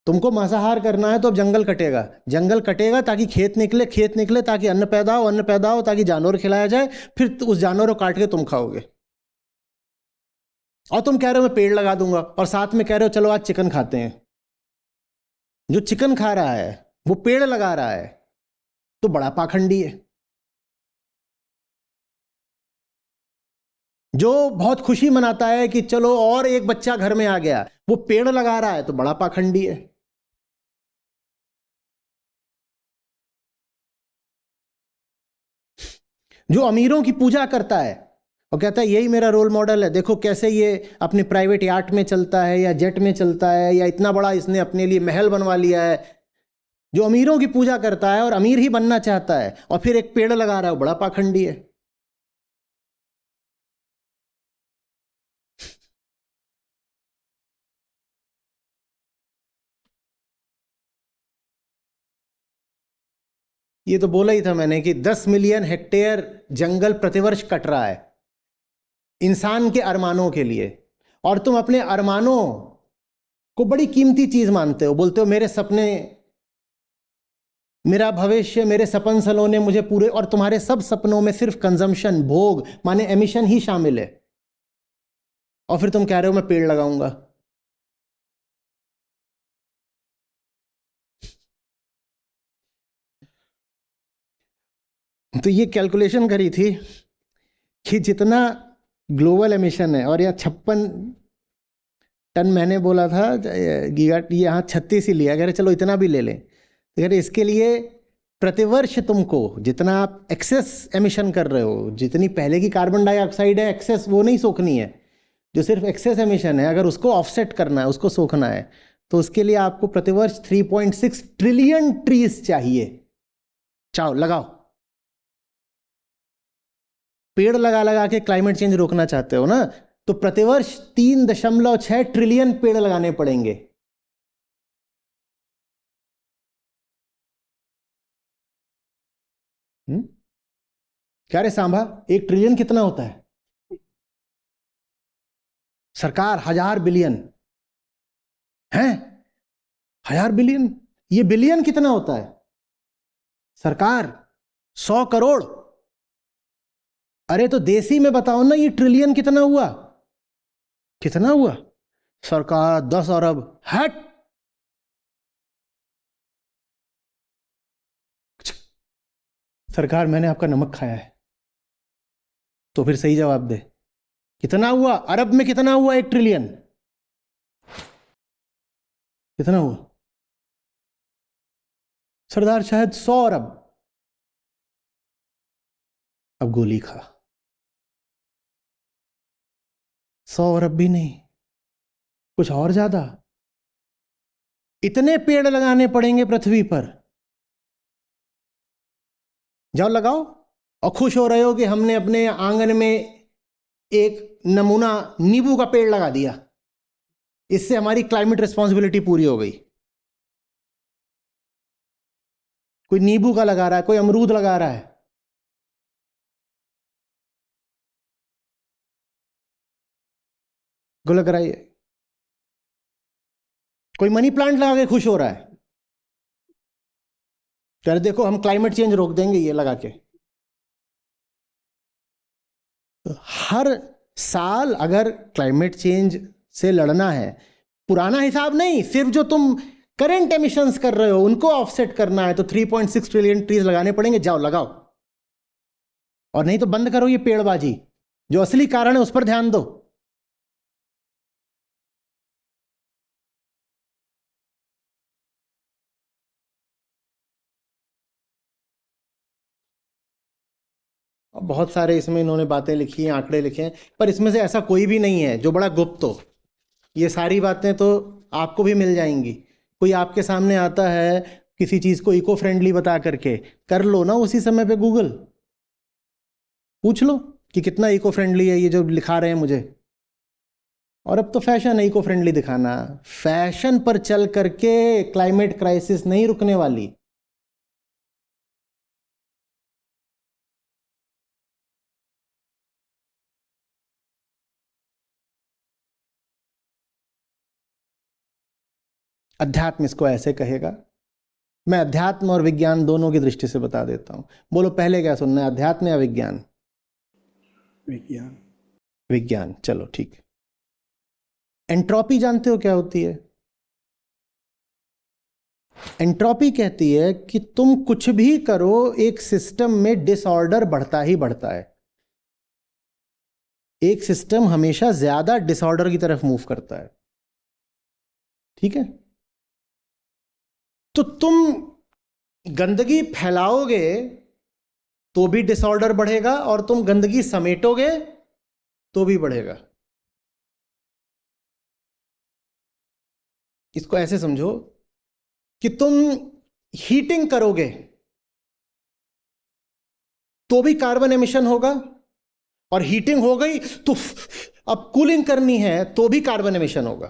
तुमको मांसाहार करना है तो अब जंगल कटेगा, जंगल कटेगा ताकि खेत निकले, खेत निकले ताकि अन्न पैदा हो, अन्न पैदा हो ताकि जानवर खिलाया जाए, फिर उस जानवर को काट के तुम खाओगे। और तुम कह रहे हो मैं पेड़ लगा दूंगा, और साथ में कह रहे हो चलो आज चिकन खाते हैं। जो चिकन खा रहा है वो पेड़ लगा रहा है, तो बड़ा पाखंडी है। जो बहुत खुशी मनाता है कि चलो और एक बच्चा घर में आ गया, वो पेड़ लगा रहा है, तो बड़ा पाखंडी है। जो अमीरों की पूजा करता है और कहता है यही मेरा रोल मॉडल है, देखो कैसे ये अपने प्राइवेट यार्ट में चलता है या जेट में चलता है या इतना बड़ा इसने अपने लिए महल बनवा लिया है। जो अमीरों की पूजा करता है और अमीर ही बनना चाहता है और फिर एक पेड़ लगा रहा है, वो बड़ा पाखंडी है। ये तो बोला ही था मैंने कि 10 मिलियन हेक्टेयर जंगल प्रतिवर्ष कट रहा है इंसान के अरमानों के लिए, और तुम अपने अरमानों को बड़ी कीमती चीज मानते हो। बोलते हो मेरे सपने, मेरा भविष्य, मेरे सपन सलोने मुझे पूरे, और तुम्हारे सब सपनों में सिर्फ कंजम्पशन, भोग माने एमिशन ही शामिल है। और फिर तुम कह रहे हो मैं पेड़ लगाऊंगा। तो ये कैलकुलेशन करी थी कि जितना ग्लोबल एमिशन है, और यहाँ 56 टन मैंने बोला था गीगा, यहाँ 36 ही लिया, अगर चलो इतना भी ले लें, अगर इसके लिए प्रतिवर्ष तुमको जितना आप एक्सेस एमिशन कर रहे हो, जितनी पहले की कार्बन डाइऑक्साइड है एक्सेस, वो नहीं सोखनी है। जो सिर्फ एक्सेस एमिशन है, अगर उसको ऑफसेट करना है, उसको सोखना है, तो उसके लिए आपको प्रतिवर्ष 3.6 ट्रिलियन ट्रीज चाहिए। चाहो लगाओ। पेड़ लगा लगा के क्लाइमेट चेंज रोकना चाहते हो ना, तो प्रतिवर्ष 3.6 ट्रिलियन पेड़ लगाने पड़ेंगे। क्या रे सांभा, 1 ट्रिलियन कितना होता है? सरकार 1000 बिलियन है। 1000 बिलियन, ये बिलियन कितना होता है? सरकार 100 करोड़। अरे तो देसी में बताओ ना, ये ट्रिलियन कितना हुआ? कितना हुआ? सरकार 10 अरब। हट, सरकार मैंने आपका नमक खाया है। तो फिर सही जवाब दे, कितना हुआ? अरब में कितना हुआ 1 ट्रिलियन? कितना हुआ सरदार? शायद 100 अरब। अब गोली खा। 100 अरब भी नहीं, कुछ और ज्यादा। इतने पेड़ लगाने पड़ेंगे पृथ्वी पर। जाओ लगाओ, और खुश हो रहे हो कि हमने अपने आंगन में एक नमूना नींबू का पेड़ लगा दिया, इससे हमारी क्लाइमेट रिस्पॉन्सिबिलिटी पूरी हो गई। कोई नींबू का लगा रहा है, कोई अमरूद लगा रहा है। लग रहा है कोई मनी प्लांट लगा के खुश हो रहा है। तो देखो हम क्लाइमेट चेंज रोक देंगे ये लगा के। हर साल अगर क्लाइमेट चेंज से लड़ना है, पुराना हिसाब नहीं, सिर्फ जो तुम करंट एमिशंस कर रहे हो उनको ऑफसेट करना है, तो 3.6 ट्रिलियन ट्रीज लगाने पड़ेंगे। जाओ लगाओ, और नहीं तो बंद करो ये पेड़बाजी। जो असली कारण है उस पर ध्यान दो। और बहुत सारे इसमें इन्होंने बातें लिखी हैं, आंकड़े लिखे हैं, पर इसमें से ऐसा कोई भी नहीं है जो बड़ा गुप्त हो। ये सारी बातें तो आपको भी मिल जाएंगी। कोई आपके सामने आता है किसी चीज़ को इको फ्रेंडली बता करके, कर लो ना उसी समय पे गूगल, पूछ लो कि कितना इको फ्रेंडली है ये जो लिखा रहे हैं मुझे। और अब तो फैशन है इको फ्रेंडली दिखाना। फैशन पर चल करके क्लाइमेट क्राइसिस नहीं रुकने वाली। अध्यात्म इसको ऐसे कहेगा। मैं अध्यात्म और विज्ञान दोनों की दृष्टि से बता देता हूं। बोलो पहले क्या सुनना है, अध्यात्म या विज्ञान? विज्ञान। विज्ञान, चलो ठीक है। एंट्रोपी जानते हो क्या होती है? एंट्रोपी कहती है कि तुम कुछ भी करो, एक सिस्टम में डिसऑर्डर बढ़ता ही बढ़ता है। एक सिस्टम हमेशा ज्यादा डिसऑर्डर की तरफ मूव करता है। ठीक है, तो तुम गंदगी फैलाओगे तो भी डिसऑर्डर बढ़ेगा, और तुम गंदगी समेटोगे तो भी बढ़ेगा। इसको ऐसे समझो कि तुम हीटिंग करोगे तो भी कार्बन एमिशन होगा, और हीटिंग हो गई तो अब कूलिंग करनी है तो भी कार्बन एमिशन होगा।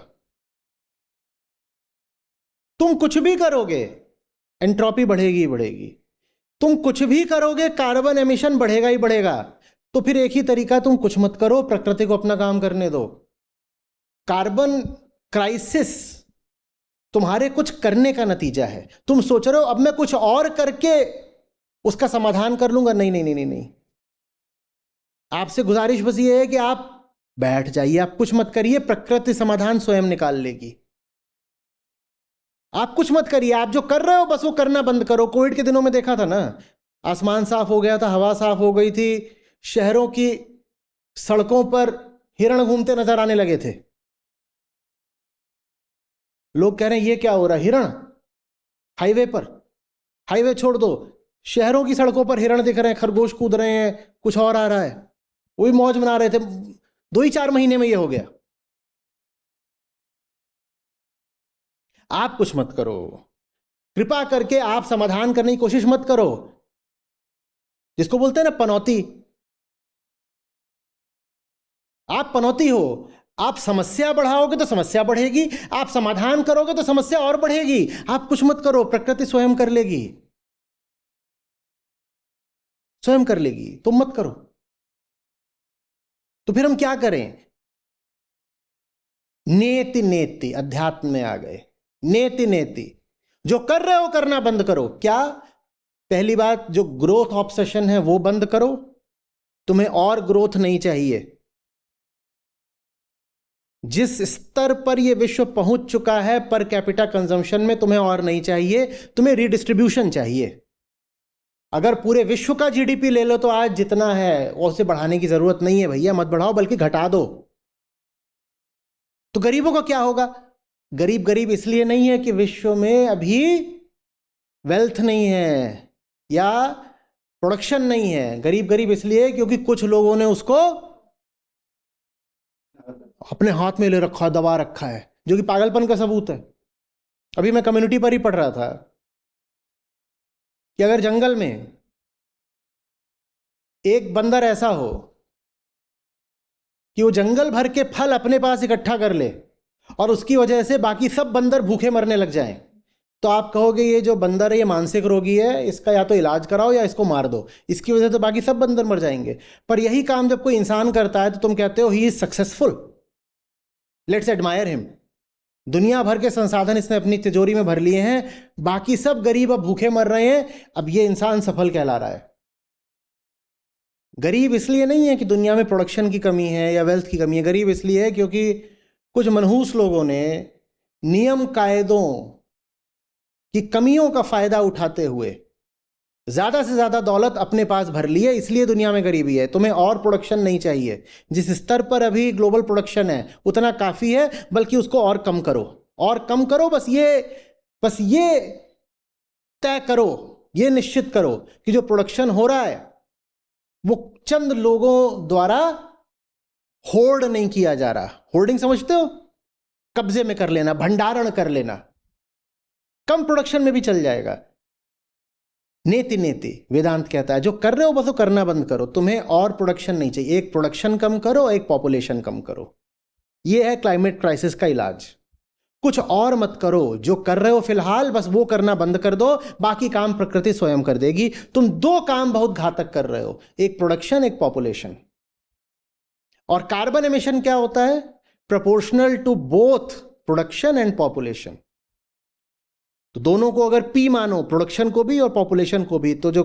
तुम कुछ भी करोगे एंट्रोपी बढ़ेगी ही बढ़ेगी। तुम कुछ भी करोगे कार्बन एमिशन बढ़ेगा ही बढ़ेगा। तो फिर एक ही तरीका, तुम कुछ मत करो, प्रकृति को अपना काम करने दो। कार्बन क्राइसिस तुम्हारे कुछ करने का नतीजा है। तुम सोच रहे हो अब मैं कुछ और करके उसका समाधान कर लूंगा। नहीं नहीं नहीं नहीं नहीं, आपसे गुजारिश बस ये है कि आप बैठ जाइए, आप कुछ मत करिए, प्रकृति समाधान स्वयं निकाल लेगी। आप कुछ मत करिए, आप जो कर रहे हो बस वो करना बंद करो। कोविड के दिनों में देखा था ना, आसमान साफ हो गया था, हवा साफ हो गई थी, शहरों की सड़कों पर हिरण घूमते नजर आने लगे थे। लोग कह रहे हैं ये क्या हो रहा है, हिरण हाईवे पर? हाईवे छोड़ दो, शहरों की सड़कों पर हिरण दिख रहे हैं, खरगोश कूद रहे हैं, कुछ और आ रहा है। वो भी मौज मना रहे थे। 2 ही 4 महीने में ये हो गया। आप कुछ मत करो, कृपा करके आप समाधान करने की कोशिश मत करो। जिसको बोलते हैं ना पनौती, आप पनौती हो। आप समस्या बढ़ाओगे तो समस्या बढ़ेगी, आप समाधान करोगे तो समस्या और बढ़ेगी। आप कुछ मत करो, प्रकृति स्वयं कर लेगी, स्वयं कर लेगी, तुम मत करो। तो फिर हम क्या करें? नेति नेति, अध्यात्म में आ गए। नेति नेति, जो कर रहे हो करना बंद करो। क्या? पहली बात, जो ग्रोथ ऑब्सेशन है वो बंद करो। तुम्हें और ग्रोथ नहीं चाहिए। जिस स्तर पर यह विश्व पहुंच चुका है पर कैपिटा कंजम्पशन में, तुम्हें और नहीं चाहिए, तुम्हें रीडिस्ट्रीब्यूशन चाहिए। अगर पूरे विश्व का जीडीपी ले लो तो आज जितना है उसे बढ़ाने की जरूरत नहीं है भैया, मत बढ़ाओ बल्कि घटा दो। तो गरीबों का क्या होगा? गरीब गरीब इसलिए नहीं है कि विश्व में अभी वेल्थ नहीं है या प्रोडक्शन नहीं है। गरीब गरीब इसलिए क्योंकि कुछ लोगों ने उसको अपने हाथ में ले रखा, दबा रखा है, जो कि पागलपन का सबूत है। अभी मैं कम्युनिटी पर ही पढ़ रहा था कि अगर जंगल में एक बंदर ऐसा हो कि वो जंगल भर के फल अपने पास इकट्ठा कर ले और उसकी वजह से बाकी सब बंदर भूखे मरने लग जाएं, तो आप कहोगे ये जो बंदर है ये मानसिक रोगी है, इसका या तो इलाज कराओ या इसको मार दो, इसकी वजह से बाकी सब बंदर मर जाएंगे। पर यही काम जब कोई इंसान करता है तो तुम कहते हो he is successful, let's admire him. दुनिया भर के संसाधन इसने अपनी तिजोरी में भर लिए हैं, बाकी सब गरीब अब भूखे मर रहे हैं, अब ये इंसान सफल कहला रहा है। गरीब इसलिए नहीं है कि दुनिया में प्रोडक्शन की कमी है या वेल्थ की कमी है। गरीब इसलिए है क्योंकि कुछ मनहूस लोगों ने नियम कायदों की कमियों का फायदा उठाते हुए ज्यादा से ज्यादा दौलत अपने पास भर ली है, इसलिए दुनिया में गरीबी है। तुम्हें और प्रोडक्शन नहीं चाहिए। जिस स्तर पर अभी ग्लोबल प्रोडक्शन है उतना काफी है, बल्कि उसको और कम करो, और कम करो। बस ये तय करो, ये निश्चित करो कि जो प्रोडक्शन हो रहा है वो चंद लोगों द्वारा होर्ड नहीं किया जा रहा। होर्डिंग समझते हो? कब्जे में कर लेना, भंडारण कर लेना। कम प्रोडक्शन में भी चल जाएगा। नेति नेति वेदांत कहता है जो कर रहे हो बस वो करना बंद करो। तुम्हें और प्रोडक्शन नहीं चाहिए, एक प्रोडक्शन कम करो, एक पॉपुलेशन कम करो। ये है क्लाइमेट क्राइसिस का इलाज। कुछ और मत करो, जो कर रहे हो फिलहाल बस वो करना बंद कर दो, बाकी काम प्रकृति स्वयं कर देगी। तुम दो काम बहुत घातक कर रहे हो, एक प्रोडक्शन, एक पॉपुलेशन। और कार्बन एमिशन क्या होता है? Proportional to both production and population. तो दोनों को अगर पी मानो, प्रोडक्शन को भी और पॉपुलेशन को भी, तो जो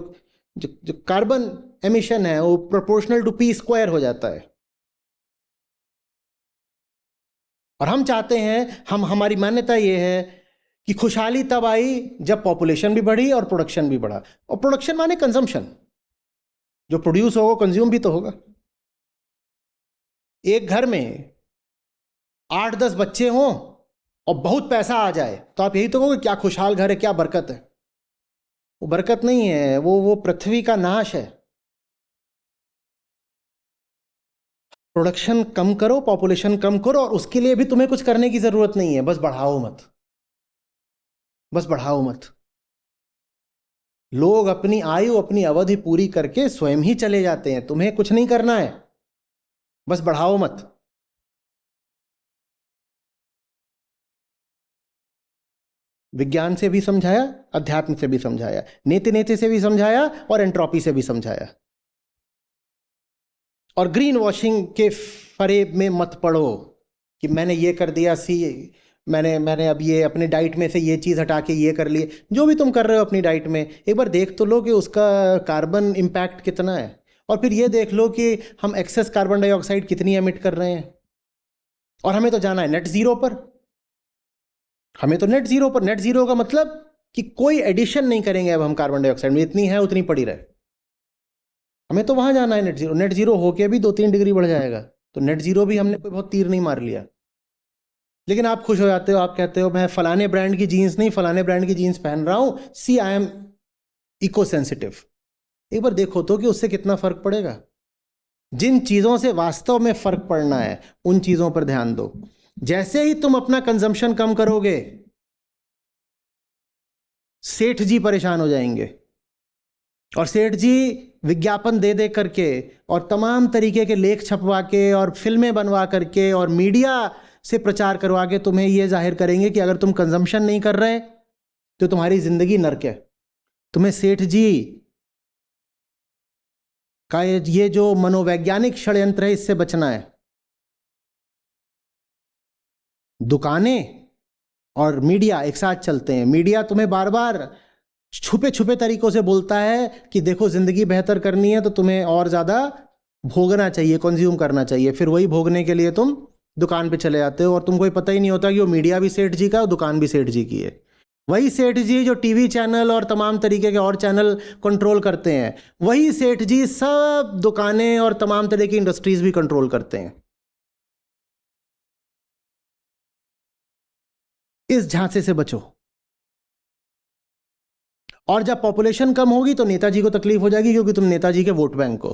कार्बन एमिशन है वो प्रोपोर्शनल टू पी स्क्वायर हो जाता है। और हम चाहते हैं, हमारी मान्यता ये है कि खुशहाली तब आई जब पॉपुलेशन भी बढ़ी और प्रोडक्शन भी बढ़ा। और प्रोडक्शन माने कंजम्पशन, जो प्रोड्यूस होगा कंज्यूम भी तो होगा। एक घर में 8-10 बच्चे हों और बहुत पैसा आ जाए तो आप यही तो कहोगे क्या खुशहाल घर है, क्या बरकत है। वो बरकत नहीं है, वो पृथ्वी का नाश है। प्रोडक्शन कम करो, पॉपुलेशन कम करो, और उसके लिए भी तुम्हें कुछ करने की जरूरत नहीं है, बस बढ़ाओ मत, बस बढ़ाओ मत। लोग अपनी आयु, अपनी अवधि पूरी करके स्वयं ही चले जाते हैं। तुम्हें कुछ नहीं करना है, बस बढ़ाओ मत। विज्ञान से भी समझाया, अध्यात्म से भी समझाया, नीति नीति से भी समझाया और एंट्रोपी से भी समझाया। और ग्रीन वॉशिंग के फरेब में मत पड़ो कि मैंने ये कर दिया, मैंने अब ये अपने डाइट में से ये चीज़ हटा के ये कर लिए। जो भी तुम कर रहे हो अपनी डाइट में, एक बार देख तो लो कि उसका कार्बन इम्पैक्ट कितना है, और फिर ये देख लो कि हम एक्सेस कार्बन डाइऑक्साइड कितनी एमिट कर रहे हैं। और हमें तो जाना है नेट ज़ीरो पर। हमें तो नेट ज़ीरो पर, नेट ज़ीरो का मतलब कि कोई एडिशन नहीं करेंगे अब हम कार्बन डाइऑक्साइड में, इतनी है उतनी पड़ी रहे। हमें तो वहाँ जाना है नेट ज़ीरो। नेट ज़ीरो होके भी 2-3 डिग्री बढ़ जाएगा, तो नेट ज़ीरो भी हमने कोई बहुत तीर नहीं मार लिया। लेकिन आप खुश हो जाते हो, आप कहते हो मैं फलाने ब्रांड की जीन्स नहीं, फलाने ब्रांड की जीन्स पहन रहा हूँ, सी आई एम इको सेंसिटिव। एक बार देखो तो कि उससे कितना फर्क पड़ेगा। जिन चीज़ों से वास्तव में फर्क पड़ना है उन चीज़ों पर ध्यान दो। जैसे ही तुम अपना कंजम्पशन कम करोगे, सेठ जी परेशान हो जाएंगे। और सेठ जी विज्ञापन दे दे करके और तमाम तरीके के लेख छपवा के और फिल्में बनवा करके और मीडिया से प्रचार करवा के तुम्हें यह जाहिर करेंगे कि अगर तुम कंजम्पशन नहीं कर रहे तो तुम्हारी जिंदगी नर्क है। तुम्हें सेठ जी का ये जो मनोवैज्ञानिक षड्यंत्र है इससे बचना है। दुकानें और मीडिया एक साथ चलते हैं। मीडिया तुम्हें बार बार छुपे छुपे तरीकों से बोलता है कि देखो जिंदगी बेहतर करनी है तो तुम्हें और ज़्यादा भोगना चाहिए, कंज्यूम करना चाहिए। फिर वही भोगने के लिए तुम दुकान पे चले जाते हो और तुमको पता ही नहीं होता कि वो मीडिया भी सेठ जी का और दुकान भी सेठ जी की है। वही सेठ जी जो टीवी चैनल और तमाम तरीके के और चैनल कंट्रोल करते हैं, वही सेठ जी सब दुकानें और तमाम तरह की इंडस्ट्रीज भी कंट्रोल करते हैं। इस झांसे से बचो। और जब पॉपुलेशन कम होगी तो नेताजी को तकलीफ हो जाएगी, क्योंकि तुम नेताजी के वोट बैंक हो।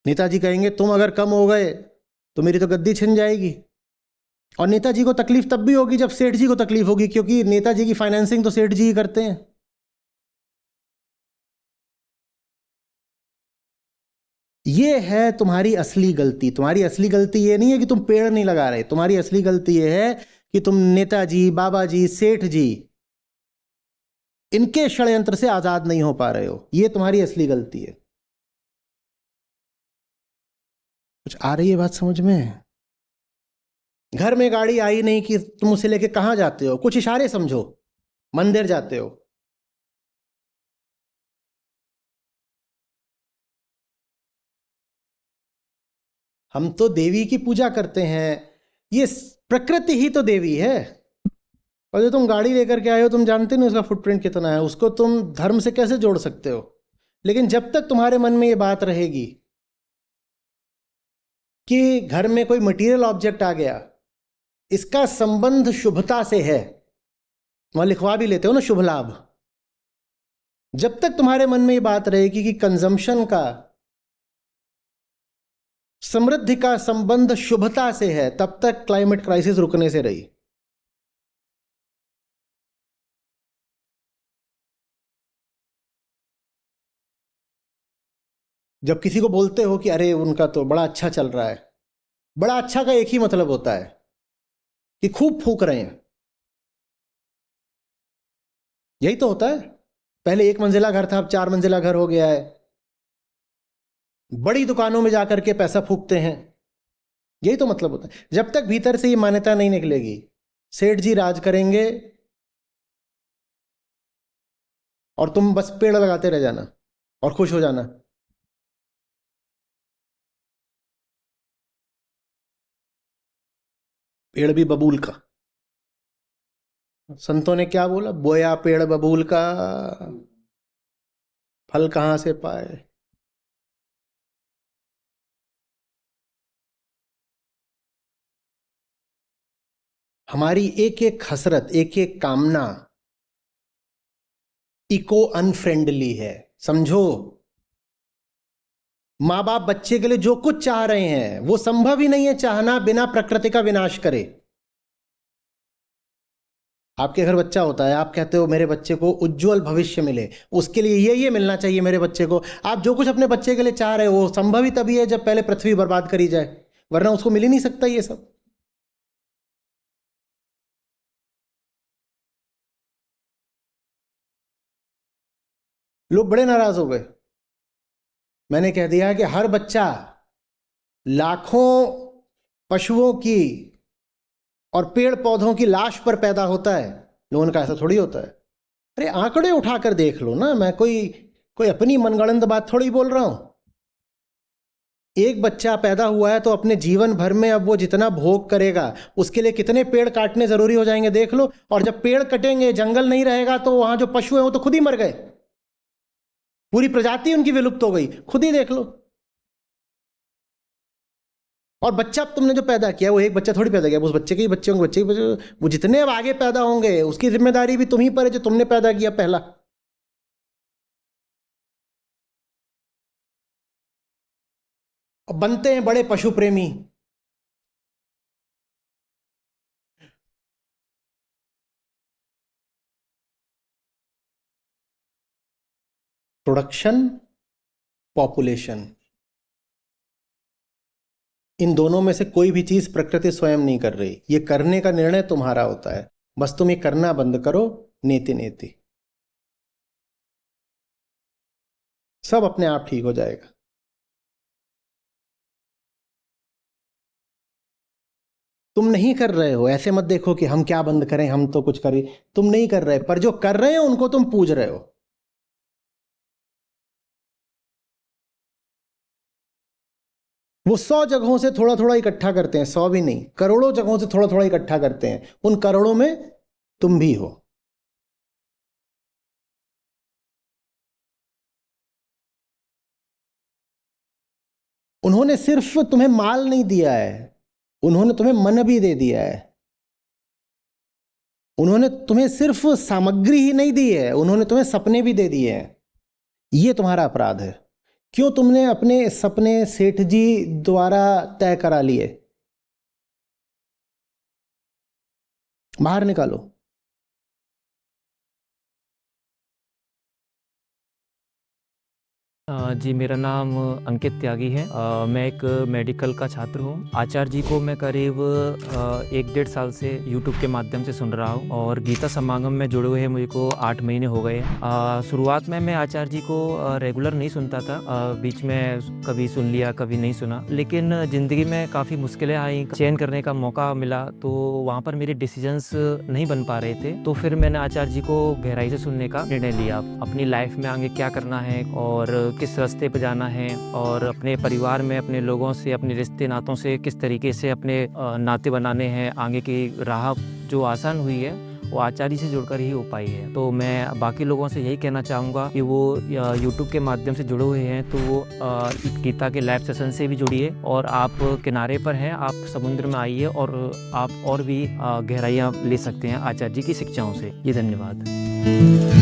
नेताजी कहेंगे तुम अगर कम हो गए तो मेरी तो गद्दी छिन जाएगी। और नेताजी को तकलीफ तब भी होगी जब सेठ जी को तकलीफ होगी, क्योंकि नेताजी की फाइनेंसिंग तो सेठ जी ही करते हैं। ये है तुम्हारी असली गलती। तुम्हारी असली गलती ये नहीं है कि तुम पेड़ नहीं लगा रहे, तुम्हारी असली गलती ये है कि तुम नेताजी, बाबा जी, सेठ जी, इनके षड्यंत्र से आजाद नहीं हो पा रहे हो। ये तुम्हारी असली गलती है। कुछ आ रही है बात समझ में? घर में गाड़ी आई नहीं कि तुम उसे लेके कहां जाते हो? कुछ इशारे समझो। मंदिर जाते हो, हम तो देवी की पूजा करते हैं, ये प्रकृति ही तो देवी है। और जो तुम गाड़ी लेकर के आए हो, तुम जानते नहीं उसका फुटप्रिंट कितना है, उसको तुम धर्म से कैसे जोड़ सकते हो? लेकिन जब तक तुम्हारे मन में ये बात रहेगी कि घर में कोई मटेरियल ऑब्जेक्ट आ गया, इसका संबंध शुभता से है, वहां लिखवा भी लेते हो ना शुभ लाभ, जब तक तुम्हारे मन में ये बात रहेगी कि कंजम्पशन का, समृद्धि का संबंध शुभता से है, तब तक क्लाइमेट क्राइसिस रुकने से रही। जब किसी को बोलते हो कि अरे उनका तो बड़ा अच्छा चल रहा है, बड़ा अच्छा का एक ही मतलब होता है कि खूब फूक रहे हैं। यही तो होता है। पहले 1 मंजिला घर था, अब 4 मंजिला घर हो गया है। बड़ी दुकानों में जाकर के पैसा फूकते हैं। यही तो मतलब होता है। जब तक भीतर से ये मान्यता नहीं निकलेगी सेठ जी राज करेंगे और तुम बस पेड़ लगाते रह जाना और खुश हो जाना। पेड़ भी बबूल का। संतों ने क्या बोला? बोया पेड़ बबूल का, फल कहां से पाए। हमारी एक एक हसरत, एक एक कामना इको अनफ्रेंडली है, समझो। माँ बाप बच्चे के लिए जो कुछ चाह रहे हैं वो संभव ही नहीं है चाहना बिना प्रकृति का विनाश करे। आपके घर बच्चा होता है, आप कहते हो मेरे बच्चे को उज्जवल भविष्य मिले, उसके लिए ये मिलना चाहिए मेरे बच्चे को। आप जो कुछ अपने बच्चे के लिए चाह रहे हो वो संभव ही तभी है जब पहले पृथ्वी बर्बाद करी जाए, वरना उसको मिल ही नहीं सकता ये सब। लोग बड़े नाराज हो गए। मैंने कह दिया कि हर बच्चा लाखों पशुओं की और पेड़ पौधों की लाश पर पैदा होता है। लोगों ने कहा ऐसा थोड़ी होता है। अरे आंकड़े उठाकर देख लो ना, मैं कोई अपनी मनगढ़ंत बात थोड़ी बोल रहा हूं। एक बच्चा पैदा हुआ है तो अपने जीवन भर में अब वो जितना भोग करेगा उसके लिए कितने पेड़ काटने जरूरी हो जाएंगे देख लो। और जब पेड़ कटेंगे, जंगल नहीं रहेगा, तो वहां जो पशु हैं वो तो खुद ही मर गए, पूरी प्रजाति उनकी विलुप्त हो गई। खुद ही देख लो। और बच्चा तुमने जो पैदा किया वो एक बच्चा थोड़ी पैदा किया, उस बच्चे के ही बच्चे होंगे, बच्चे के बच्चे, वो जितने अब आगे पैदा होंगे उसकी जिम्मेदारी भी तुम ही पर है जो तुमने पैदा किया पहला। और बनते हैं बड़े पशु प्रेमी। प्रोडक्शन, पॉपुलेशन, इन दोनों में से कोई भी चीज प्रकृति स्वयं नहीं कर रही। ये करने का निर्णय तुम्हारा होता है। बस तुम ये करना बंद करो, नेति नेति, सब अपने आप ठीक हो जाएगा। तुम नहीं कर रहे हो, ऐसे मत देखो कि हम क्या बंद करें, हम तो कुछ करें। तुम नहीं कर रहे, पर जो कर रहे हो उनको तुम पूज रहे हो। वो 100 जगहों से थोड़ा थोड़ा इकट्ठा करते हैं, 100 भी नहीं, करोड़ों जगहों से थोड़ा थोड़ा इकट्ठा करते हैं। उन करोड़ों में तुम भी हो। उन्होंने सिर्फ तुम्हें माल नहीं दिया है, उन्होंने तुम्हें मन भी दे दिया है। उन्होंने तुम्हें सिर्फ सामग्री ही नहीं दी है, उन्होंने तुम्हें सपने भी दे दिए हैं। ये तुम्हारा अपराध है। क्यों तुमने अपने सपने सेठ जी द्वारा तय करा लिए? बाहर निकालो। जी, मेरा नाम अंकित त्यागी है। मैं एक मेडिकल का छात्र हूँ। आचार्य जी को मैं करीब 1 डेढ़ साल से यूट्यूब के माध्यम से सुन रहा हूँ और गीता समागम में जुड़े हुए मुझे को 8 महीने हो गए हैं। शुरुआत में मैं आचार्य जी को रेगुलर नहीं सुनता था। बीच में कभी सुन लिया, कभी नहीं सुना। लेकिन ज़िंदगी में काफ़ी मुश्किलें आई, चयन करने का मौका मिला, तो वहाँ पर मेरे डिसीजंस नहीं बन पा रहे थे। तो फिर मैंने आचार्य जी को गहराई से सुनने का निर्णय लिया। अपनी लाइफ में आगे क्या करना है और किस रास्ते पर जाना है, और अपने परिवार में अपने लोगों से, अपने रिश्ते नातों से किस तरीके से अपने नाते बनाने हैं। आगे की राह जो आसान हुई है वो आचार्य से जुड़कर ही हो पाई है। तो मैं बाकी लोगों से यही कहना चाहूँगा कि वो यूट्यूब के माध्यम से जुड़े हुए हैं तो वो गीता के लाइव सेशन से भी जुड़िए। और आप किनारे पर हैं, आप समुद्र में आइए और आप और भी गहराइयाँ ले सकते हैं आचार्य जी की शिक्षाओं से। ये धन्यवाद।